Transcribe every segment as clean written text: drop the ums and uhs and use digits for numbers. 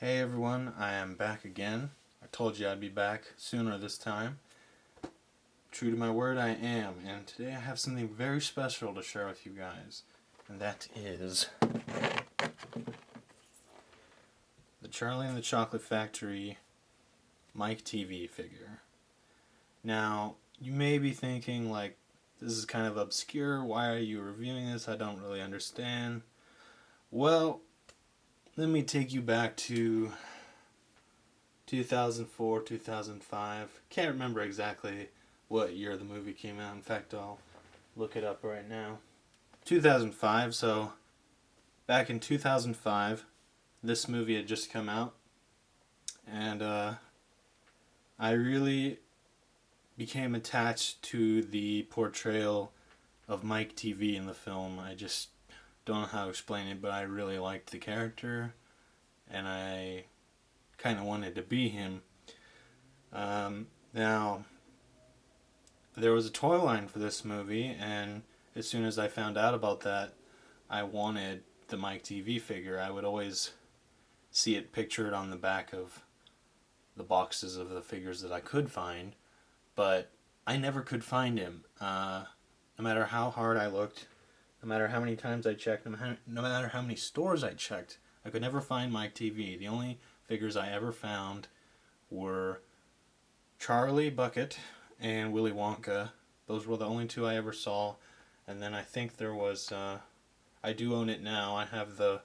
Hey everyone, I am back again. I told you I'd be back sooner this time. True to my word, I am, and today I have something very special to share with you guys, and that is the Charlie and the Chocolate Factory Mike Teavee figure. Now, you may be thinking, like, this is kind of obscure, why are you reviewing this? I don't really understand. Well, let me take you back to 2004, 2005. Can't remember exactly what year the movie came out. In fact, I'll look it up right now. 2005, so back in 2005, this movie had just come out. And I really became attached to the portrayal of Mike Teavee in the film. I just don't know how to explain it, but I really liked the character, and I kind of wanted to be him. Now, there was a toy line for this movie, and as soon as I found out about that, I wanted the Mike Teavee figure. I would always see it pictured on the back of the boxes of the figures that I could find, but I never could find him. No matter how hard I looked, no matter how many times I checked, no matter how many stores I checked, I could never find Mike Teavee. The only figures I ever found were Charlie Bucket and Willy Wonka. Those were the only two I ever saw. And then I think there was, I do own it now. I have the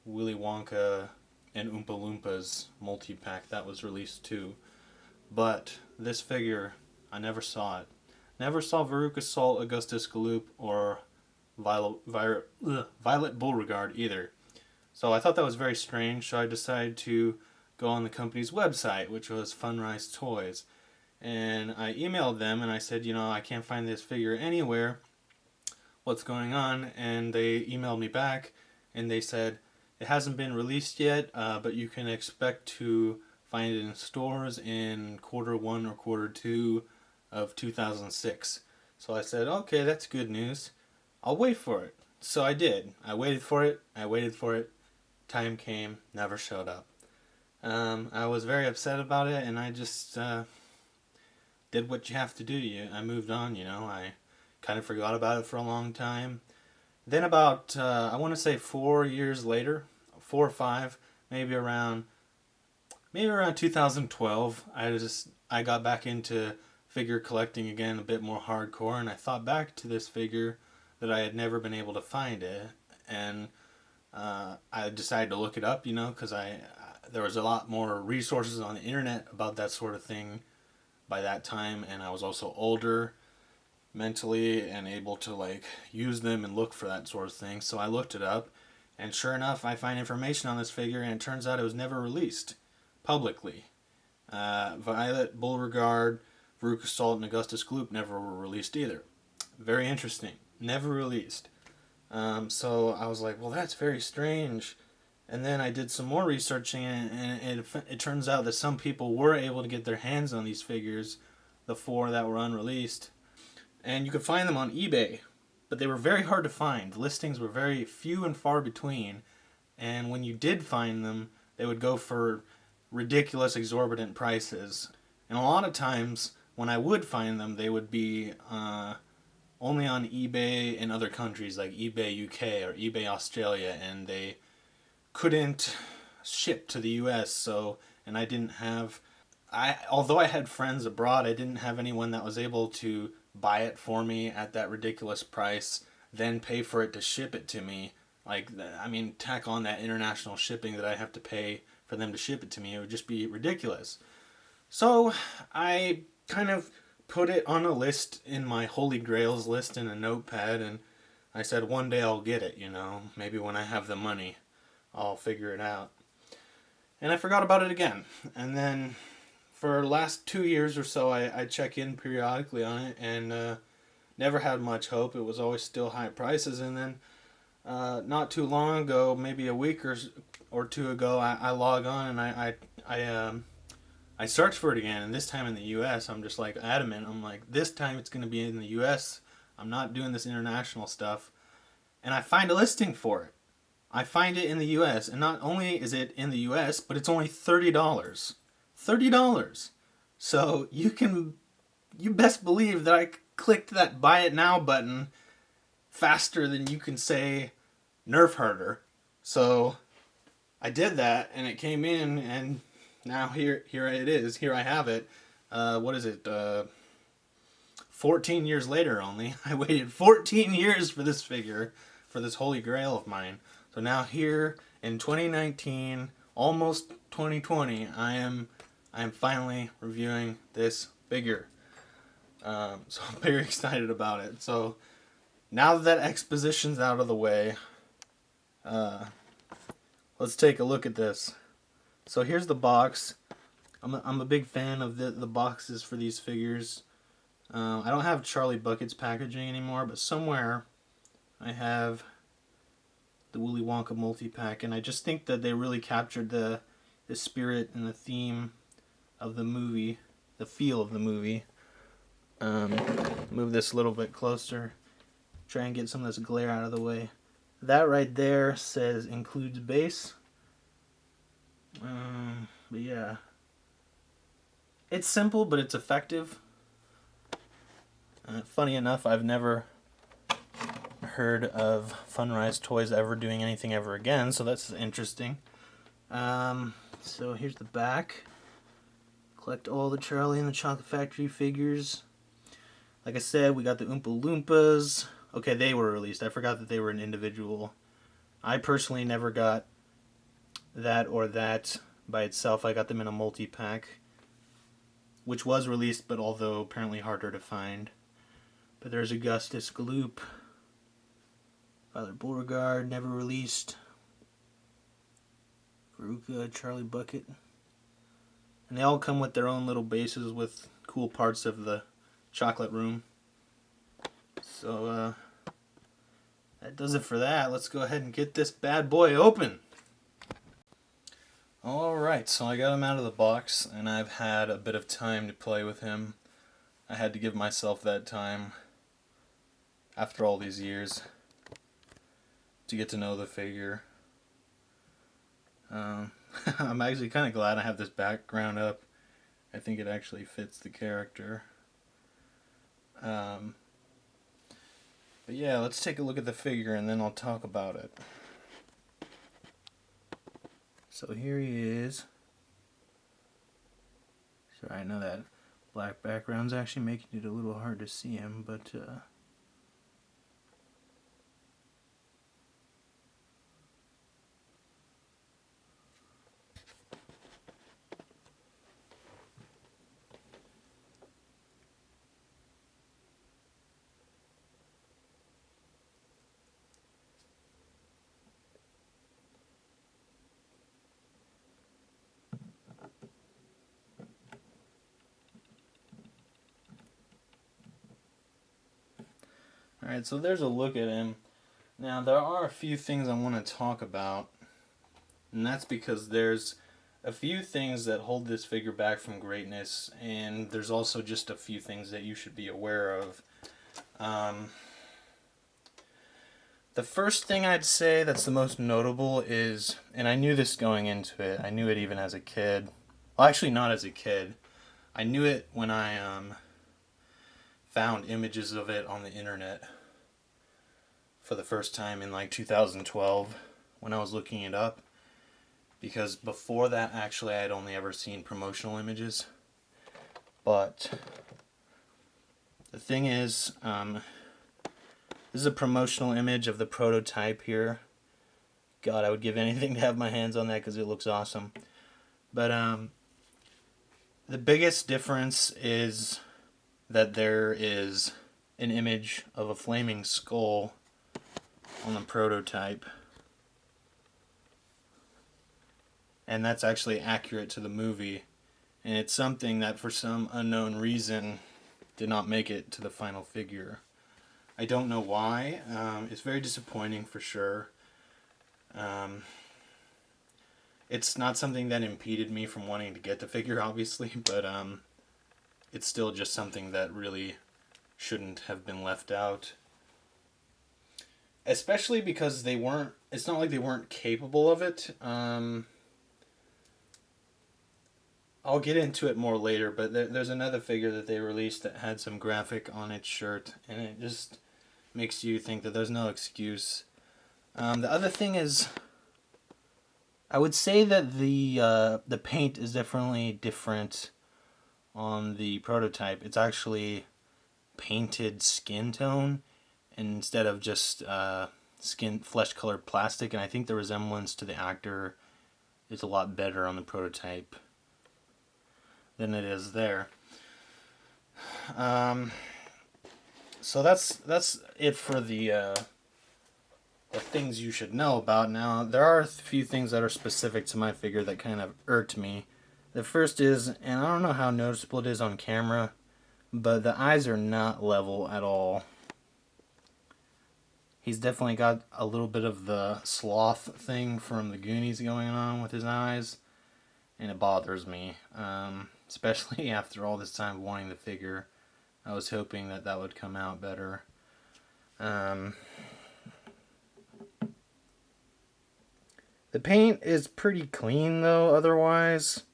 Willy Wonka and Oompa Loompas multi-pack that was released too. But this figure, I never saw it. Never saw Veruca Salt, Augustus Gloop, or Violet Beauregarde either. So I thought that was very strange, so I decided to go on the company's website, which was Funrise Toys. And I emailed them and I said, I can't find this figure anywhere. What's going on? And they emailed me back and they said, it hasn't been released yet, but you can expect to find it in stores in Q1 or Q2 of 2006. So I said, okay, that's good news. I'll wait for it. So I did. I waited for it. Time came, never showed up. I was very upset about it, and I just did what you have to do. I moved on, I kind of forgot about it for a long time. Then about, I want to say 4 years later, 4 or 5, maybe around 2012, I got back into figure collecting again, a bit more hardcore, and I thought back to this figure that I had never been able to find it, and I decided to look it up, because there was a lot more resources on the internet about that sort of thing by that time, and I was also older mentally and able to use them and look for that sort of thing. So I looked it up, and sure enough, I find information on this figure, and it turns out it was never released publicly. Violet Beauregarde, Veruca Salt, and Augustus Gloop never were released either. Very interesting. Never released. So I was like, well, that's very strange. And then I did some more researching, and it turns out that some people were able to get their hands on these figures, the 4 that were unreleased. And you could find them on eBay, but they were very hard to find. The listings were very few and far between, and when you did find them, they would go for ridiculous, exorbitant prices. And a lot of times, when I would find them, they would be only on eBay in other countries, like eBay UK or eBay Australia, and they couldn't ship to the US. And I didn't have, although I had friends abroad, I didn't have anyone that was able to buy it for me at that ridiculous price, then pay for it to ship it to me. Tack on that international shipping that I have to pay for them to ship it to me. It would just be ridiculous. So I kind of put it on a list in my Holy Grails list in a notepad, and I said one day I'll get it, maybe when I have the money I'll figure it out. And I forgot about it again. And then for the last 2 years or so I check in periodically on it, and never had much hope. It was always still high prices. And then not too long ago, maybe a week or two ago, I log on and I search for it again, and this time in the U.S. I'm just adamant. I'm like, this time it's going to be in the U.S. I'm not doing this international stuff. And I find a listing for it I find it in the US, and not only is it in the US, but it's only $30. $30. So you best believe that I clicked that buy it now button faster than you can say Nerf herder. So I did that, and it came in, and now here it is. Here I have it. What is it? 14 years later only. I waited 14 years for this figure, for this holy grail of mine. So now here in 2019, almost 2020, I am finally reviewing this figure. So I'm very excited about it. So now that exposition's out of the way, let's take a look at this. So here's the box. I'm a big fan of the boxes for these figures. I don't have Charlie Bucket's packaging anymore, but somewhere I have the Willy Wonka multi-pack, and I just think that they really captured the spirit and the theme of the movie, the feel of the movie. Move this a little bit closer, try and get some of this glare out of the way. That right there says includes base. But yeah, it's simple, but it's effective. Funny enough, I've never heard of Funrise Toys ever doing anything ever again, so that's interesting. So here's the back. Collect all the Charlie and the Chocolate Factory figures. Like I said, we got the Oompa Loompas. Okay, they were released. I forgot that they were an individual. I personally never got that or that by itself. I got them in a multi-pack, which was released, but although apparently harder to find. But there's Augustus Gloop. Father Beauregard, never released. Veruca, Charlie Bucket. And they all come with their own little bases with cool parts of the chocolate room. So, that does it for that. Let's go ahead and get this bad boy open. Alright, so I got him out of the box, and I've had a bit of time to play with him. I had to give myself that time, after all these years, to get to know the figure. I'm actually kind of glad I have this background up. I think it actually fits the character. But yeah, let's take a look at the figure and then I'll talk about it. So here he is. Sorry, I know that black background's actually making it a little hard to see him, but alright, so there's a look at him. Now, there are a few things I want to talk about, and that's because there's a few things that hold this figure back from greatness, and there's also just a few things that you should be aware of. The first thing I'd say that's the most notable is, and I knew this going into it, I knew it even as a kid. Well, actually not as a kid. I knew it when I found images of it on the internet for the first time in like 2012 when I was looking it up, because before that actually I had only ever seen promotional images. But the thing is, this is a promotional image of the prototype here. God, I would give anything to have my hands on that because it looks awesome. But the biggest difference is that there is an image of a flaming skull on the prototype. And that's actually accurate to the movie. And it's something that for some unknown reason did not make it to the final figure. I don't know why. It's very disappointing for sure. It's not something that impeded me from wanting to get the figure, obviously, but it's still just something that really shouldn't have been left out. Especially because they weren't it's not like they weren't capable of it. I'll get into it more later, but there's another figure that they released that had some graphic on its shirt, and it just makes you think that there's no excuse. The other thing is, I would say that the paint is definitely different on the prototype. It's actually painted skin tone instead of just skin flesh colored plastic, and I think the resemblance to the actor is a lot better on the prototype than it is there. So that's it for the things you should know about. Now, there are a few things that are specific to my figure that kind of irked me. The first is, and I don't know how noticeable it is on camera, but the eyes are not level at all. He's definitely got a little bit of the sloth thing from the Goonies going on with his eyes, and it bothers me. Especially after all this time wanting the figure. I was hoping that that would come out better. The paint is pretty clean though, otherwise.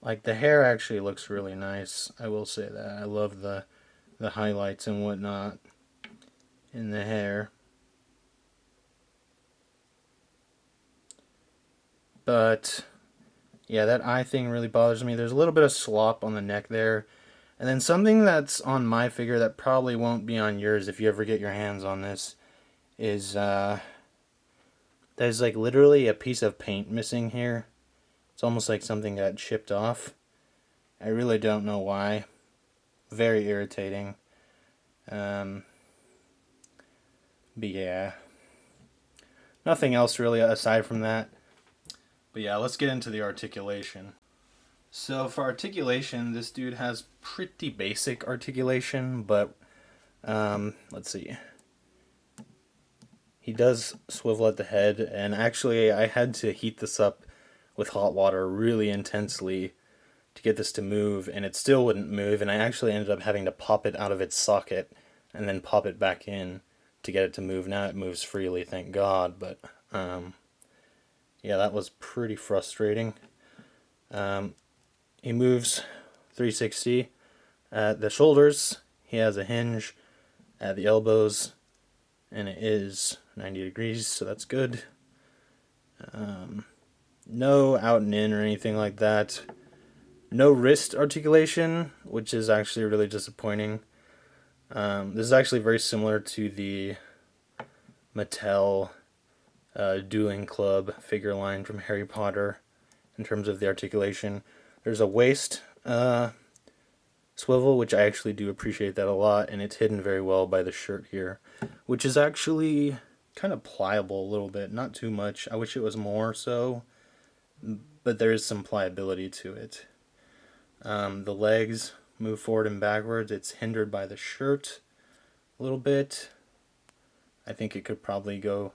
Like, the hair actually looks really nice. I will say that. I love the highlights and whatnot in the hair. But yeah, that eye thing really bothers me. There's a little bit of slop on the neck there. And then something that's on my figure that probably won't be on yours if you ever get your hands on this is there's like literally a piece of paint missing here. It's almost like something got chipped off. I really don't know why. Very irritating. But yeah. Nothing else really aside from that. But yeah, let's get into the articulation. So for articulation, this dude has pretty basic articulation, but let's see. He does swivel at the head, and actually I had to heat this up with hot water really intensely to get this to move, and it still wouldn't move, and I actually ended up having to pop it out of its socket and then pop it back in to get it to move. Now it moves freely, thank God, but yeah, that was pretty frustrating. He moves 360 at the shoulders. He has a hinge at the elbows, and it is 90 degrees, so that's good. No out and in or anything like that. No wrist articulation, which is actually really disappointing. This is actually very similar to the Mattel Dueling Club figure line from Harry Potter in terms of the articulation. There's a waist swivel, which I actually do appreciate that a lot, and it's hidden very well by the shirt here, which is actually kind of pliable a little bit, not too much. I wish it was more so, but there is some pliability to it. The legs move forward and backwards. It's hindered by the shirt a little bit. I think it could probably go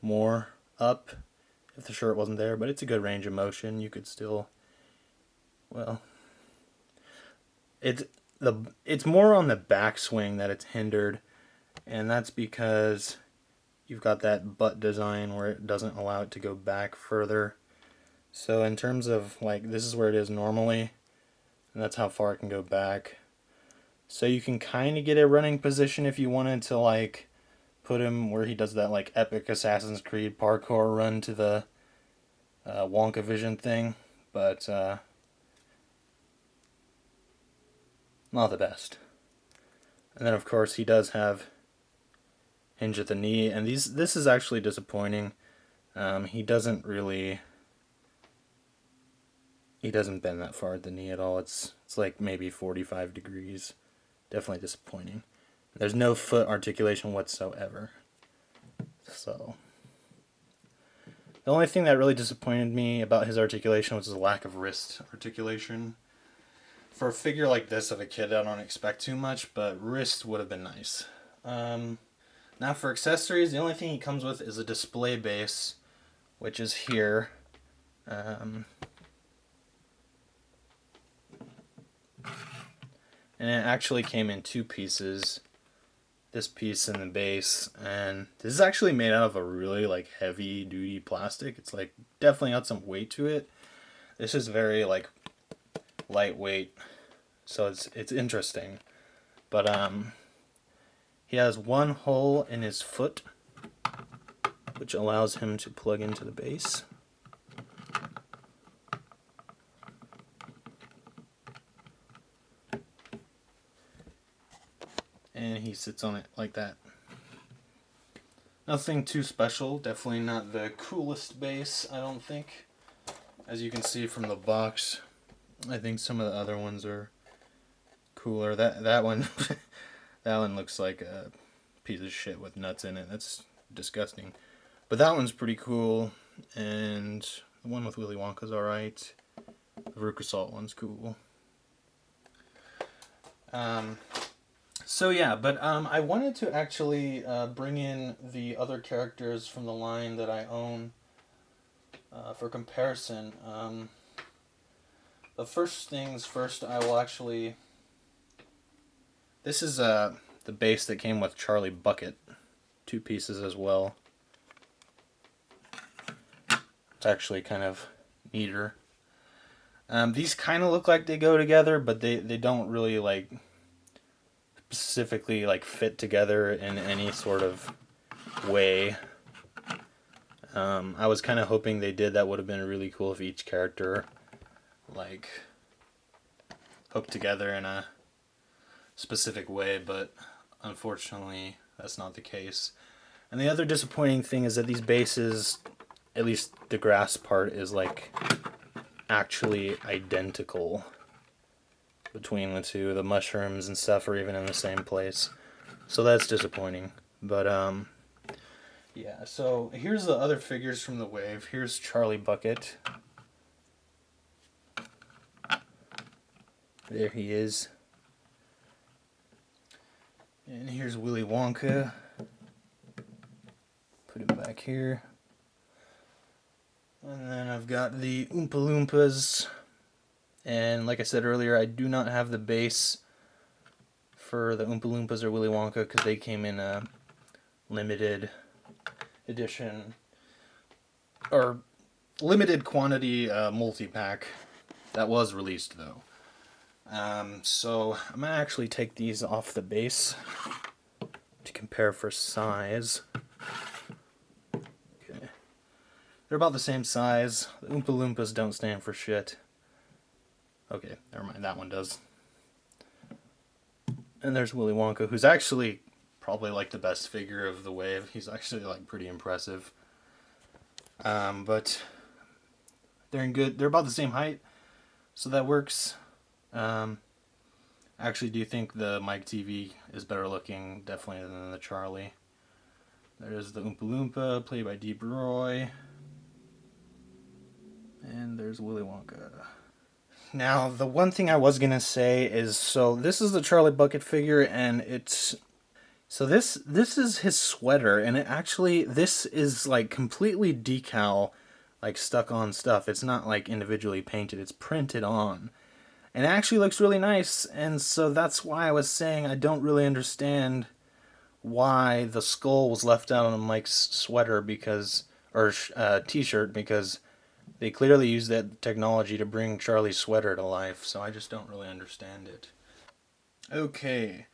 more up if the shirt wasn't there, but it's a good range of motion. You could still, well, it's more on the backswing that it's hindered, and that's because you've got that butt design where it doesn't allow it to go back further. So in terms of, like, this is where it is normally, and that's how far it can go back. So you can kind of get a running position if you wanted to, like, put him where he does that, like, epic Assassin's Creed parkour run to the Wonka Vision thing, but not the best. And then, of course, he does have hinge at the knee, and this is actually disappointing. He doesn't bend that far at the knee at all. It's like maybe 45 degrees. Definitely disappointing. There's no foot articulation whatsoever. So the only thing that really disappointed me about his articulation was his lack of wrist articulation. For a figure like this of a kid, I don't expect too much, but wrist would have been nice. Now for accessories, the only thing he comes with is a display base, which is here. And it actually came in two pieces. this piece in the base, and this is actually made out of a really like heavy duty plastic. It's like definitely got some weight to it. This is very like lightweight, so it's interesting. But he has one hole in his foot, which allows him to plug into the base. And he sits on it like that. Nothing too special, definitely not the coolest base, I don't think. As you can see from the box, I think some of the other ones are cooler. That one that one looks like a piece of shit with nuts in it. That's disgusting. But that one's pretty cool, and the one with Willy Wonka's alright. The Veruca Salt one's cool. So yeah, but I wanted to actually bring in the other characters from the line that I own for comparison. The first things first, I will actually... This is the base that came with Charlie Bucket. 2 pieces as well. It's actually kind of neater. These kind of look like they go together, but they don't really like specifically like fit together in any sort of way. I was kind of hoping they did. That would have been really cool if each character like hooked together in a specific way, but unfortunately that's not the case. And the other disappointing thing is that these bases, at least the grass part, is like actually identical between the two. The mushrooms and stuff are even in the same place, so that's disappointing. But yeah, so here's the other figures from the wave. Here's Charlie Bucket. There he is. And here's Willy Wonka. Put him back here. And then I've got the Oompa Loompas. And like I said earlier, I do not have the base for the Oompa Loompas or Willy Wonka because they came in a limited edition or limited quantity multi-pack that was released though. So I'm going to actually take these off the base to compare for size. Okay. They're about the same size. The Oompa Loompas don't stand for shit. Okay, never mind, that one does. And there's Willy Wonka, who's actually probably like the best figure of the wave. He's actually like pretty impressive. But they're about the same height, so that works. I actually do think the Mike Teavee is better looking, definitely, than the Charlie. There's the Oompa Loompa, played by Deep Roy. And there's Willy Wonka. Now, the one thing I was going to say is, so this is the Charlie Bucket figure, and it's... So this is his sweater, and this is like completely decal, like stuck on stuff. It's not like individually painted, it's printed on. And it actually looks really nice, and so that's why I was saying I don't really understand why the skull was left out on Mike's sweater or t-shirt, because they clearly used that technology to bring Charlie's sweater to life, so I just don't really understand it. Okay,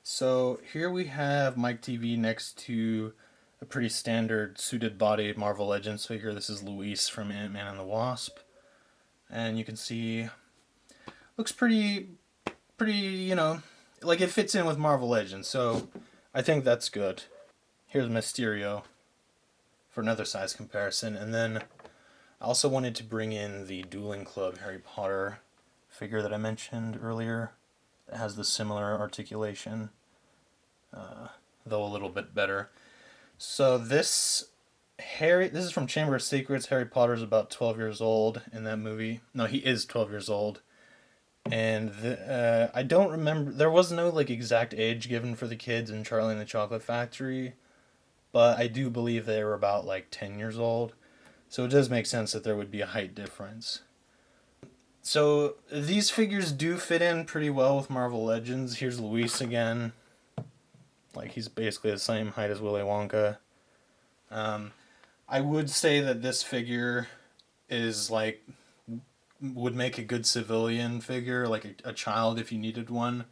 so here we have Mike Teavee next to a pretty standard suited body Marvel Legends figure. This is Luis from Ant-Man and the Wasp. And you can see, looks pretty, you know, like it fits in with Marvel Legends, so I think that's good. Here's Mysterio for another size comparison, and then I also wanted to bring in the Dueling Club Harry Potter figure that I mentioned earlier. That has the similar articulation, though a little bit better. So this is from Chamber of Secrets. Harry Potter's about 12 years old in that movie. No, he is 12 years old. And I don't remember, there was no like exact age given for the kids in Charlie and the Chocolate Factory, but I do believe they were about like 10 years old. So it does make sense that there would be a height difference. So these figures do fit in pretty well with Marvel Legends. Here's Luis again. Like, he's basically the same height as Willy Wonka. I would say that this figure is like, would make a good civilian figure, like a child if you needed one.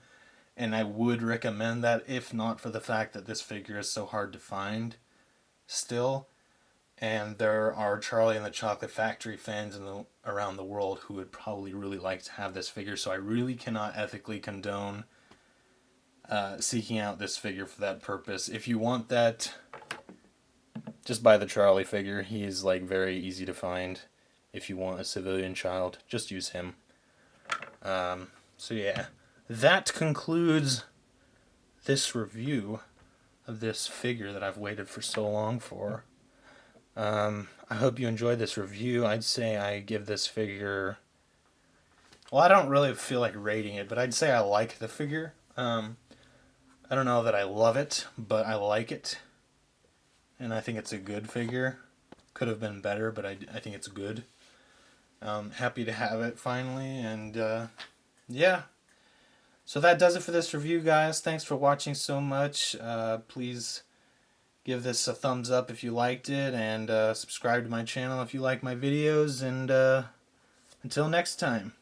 And I would recommend that, if not for the fact that this figure is so hard to find still. And there are Charlie and the Chocolate Factory fans around the world who would probably really like to have this figure. So I really cannot ethically condone seeking out this figure for that purpose. If you want that, just buy the Charlie figure. He is like very easy to find. If you want a civilian child, just use him. So yeah, that concludes this review of this figure that I've waited for so long for. I hope you enjoyed this review. I'd say I give this figure... Well, I don't really feel like rating it, but I'd say I like the figure. I don't know that I love it, but I like it. And I think it's a good figure. Could have been better, but I think it's good. Happy to have it finally, and yeah. So that does it for this review, guys. Thanks for watching so much. Please give this a thumbs up if you liked it, and subscribe to my channel if you like my videos, and until next time.